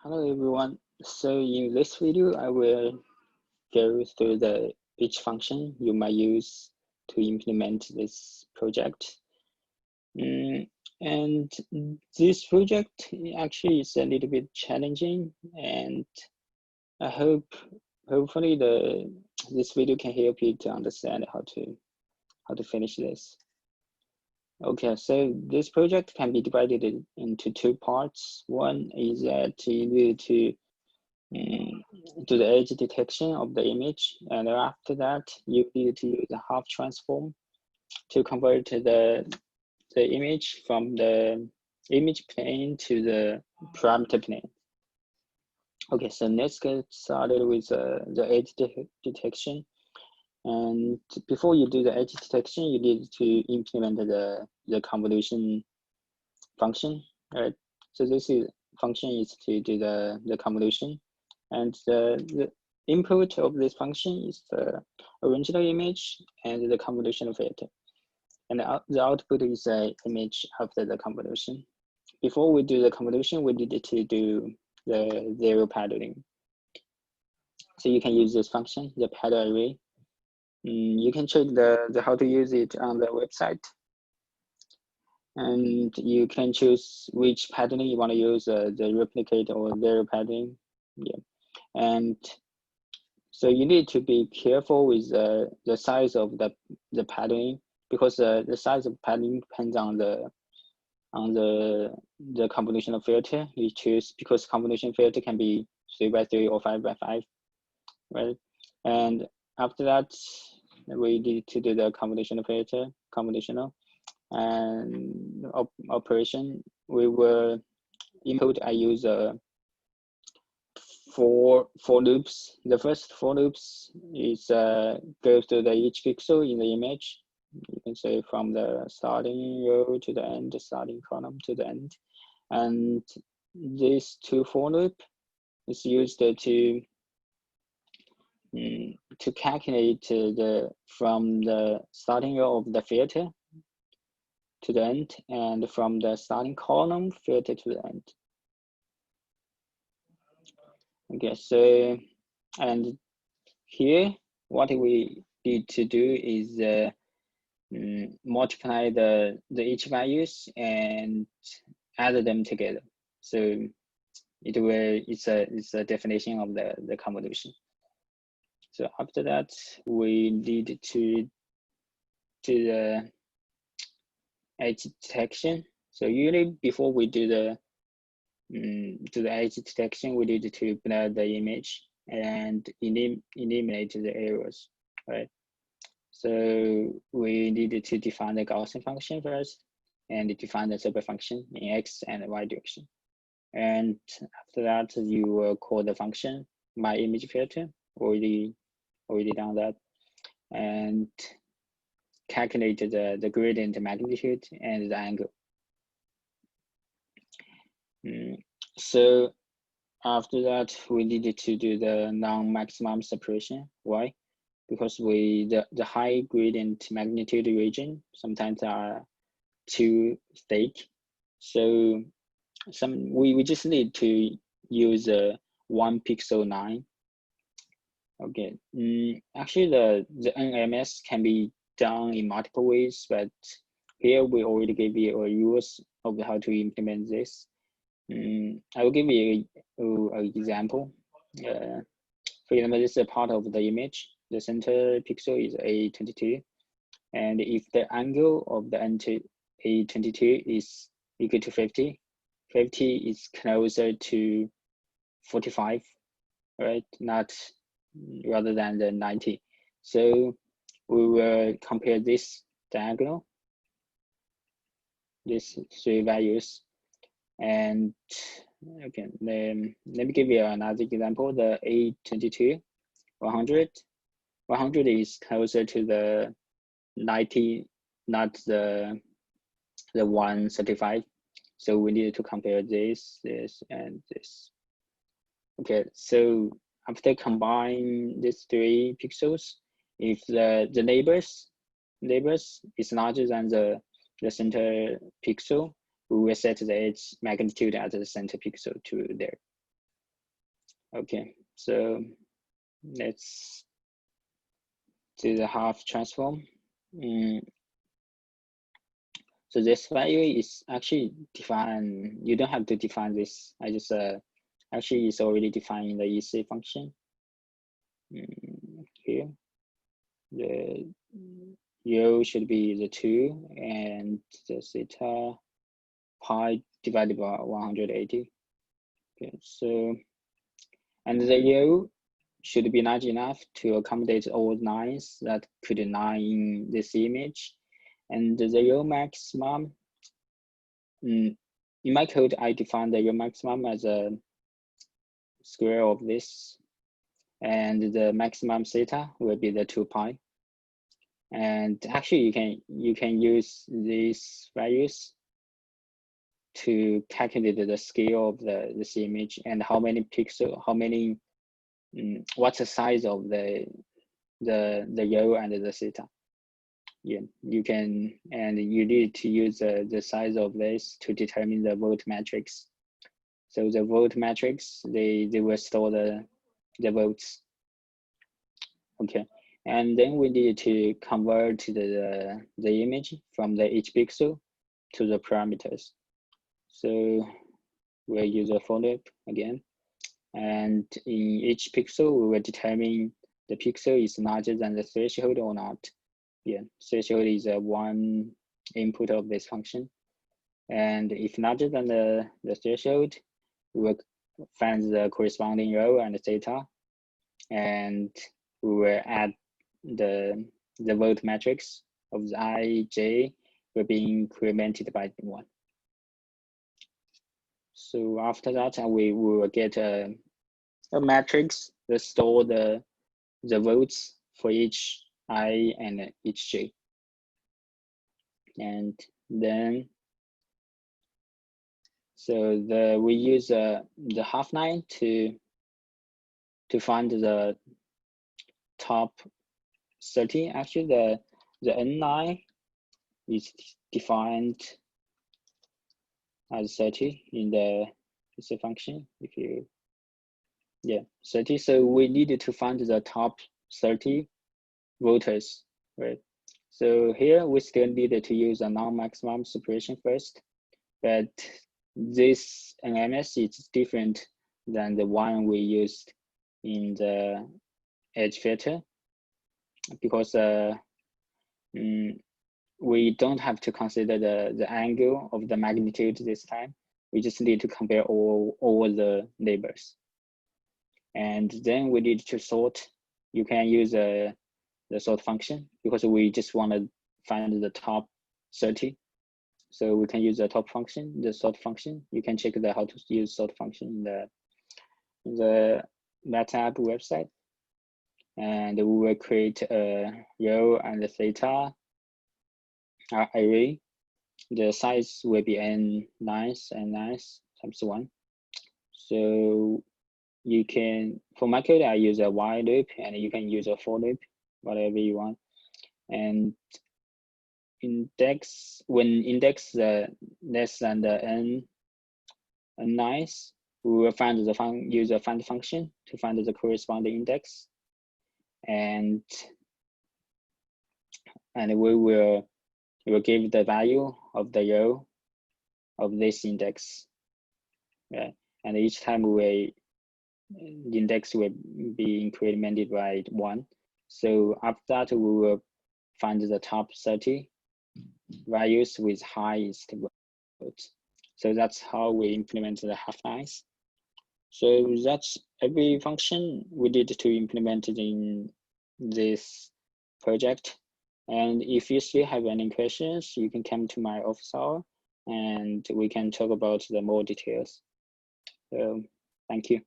Hello everyone. So in this video, I will go through each function you might use to implement this project. And this project actually is a little bit challenging, and I hopefully this video can help you to understand how to finish this. Okay, so this project can be divided into two parts. One is that you need to do the edge detection of the image, and after that you need to use a half transform to convert the image from the image plane to the parameter plane. Okay, so let's get started with the edge detection. And before you do the edge detection, you need to implement the convolution function, right? So this function is to do the convolution, and the input of this function is the original image and the convolution filter, and the output is the image after the convolution. Before we do the convolution, we need to do the zero padding. So you can use this function, the paddle array. You can check the how to use it on the website, and you can choose which patterning you want to use, the replicate or zero padding. Yeah, and so you need to be careful with the size of the patterning, because the size of patterning depends on the convolutional filter you choose, because convolution filter can be 3x3 or 5x5, right? And after that, we need to do the convolutional and operation. We will input. I use four loops. The first 4 loops is goes to each pixel in the image. You can say from the starting row to the end, the starting column to the end, and this 2 for loop is used to calculate from the starting row of the filter to the end, and from the starting column filter to the end. Okay, so and here what we need to do is multiply the each values and add them together. So it's a definition of the convolution. So after that, we need to do the edge detection. So usually before we do the edge detection, we need to blur the image and eliminate the errors, right? So we needed to define the Gaussian function first, and define the super function in x and y direction. And after that, you will call the function myImageFilter, already done that, and calculate the gradient magnitude and the angle. So after that, we needed to do the non-maximum separation. Why? Because the high gradient magnitude region sometimes are too thick. So we just need to use a 1 pixel line. Okay, actually the NMS can be done in multiple ways, but here we already gave you a rules of how to implement this. I will give you an example. For example, this is a part of the image. The center pixel is A22, and if the angle of the A22 is equal to 50, 50 is closer to 45, right? Not rather than the 90. So we will compare this diagonal, these 3 values, and okay, let me give you another example. The A22, 100 is closer to the 90, not the 135. So we need to compare this, and this. Okay, so after combine these 3 pixels, if the neighbors is larger than the center pixel, we will set the edge magnitude at the center pixel to there. Okay, so let's do the half transform. So this value is actually defined. You don't have to define this. I just actually it's already defined in the EC function. Here, the rho should be the 2 and the theta pi divided by 180. Okay, so and the rho should be large enough to accommodate all lines that could lie in this image. And the rho maximum, in my code, I define the rho maximum as a square of this, and the maximum theta will be the 2 pi. And actually, you can use these values to calculate the scale of this image and how many pixels, what's the size of the rho and the theta. Yeah, you can, and you need to use the size of this to determine the vote matrix. So the vote matrix, they will store the votes. Okay, and then we need to convert the image from the each pixel to the parameters. So we'll use a for loop again, and in each pixel we will determine the pixel is larger than the threshold or not. Yeah, threshold is one input of this function. And if larger than the threshold, we will find the corresponding rho and theta, and we will add the vote matrix of the I, J will be incremented by 1. So after that, we will get a matrix that store the votes for each I and each J. And then, so we use the half line to find the top 30. Actually, the n line is defined as 30 in the function. If you, yeah, 30. So we needed to find the top 30 voters, right? So here we still needed to use a non-maximum separation first, but this NMS is different than the one we used in the edge filter, because we don't have to consider the angle of the magnitude this time. We just need to compare all the neighbors. And then we need to sort. You can use the sort function, because we just want to find the top 30. So we can use the top function, the sort function. You can check how to use sort function in the MATLAB website. And we will create a rho and the theta array. The size will be n lines times 1. So you can, for my code, I use a while loop, and you can use a for loop, whatever you want. And index, when index less than the n lines, we will find use a find function to find the corresponding index, and we will give the value of the rho of this index. Yeah, and each time the index will be incremented by 1. So after that, we will find the top 30 values with highest votes. So that's how we implement the half lines. So that's every function we did to implement it in this project. And if you still have any questions, you can come to my office hour and we can talk about the more details. So thank you.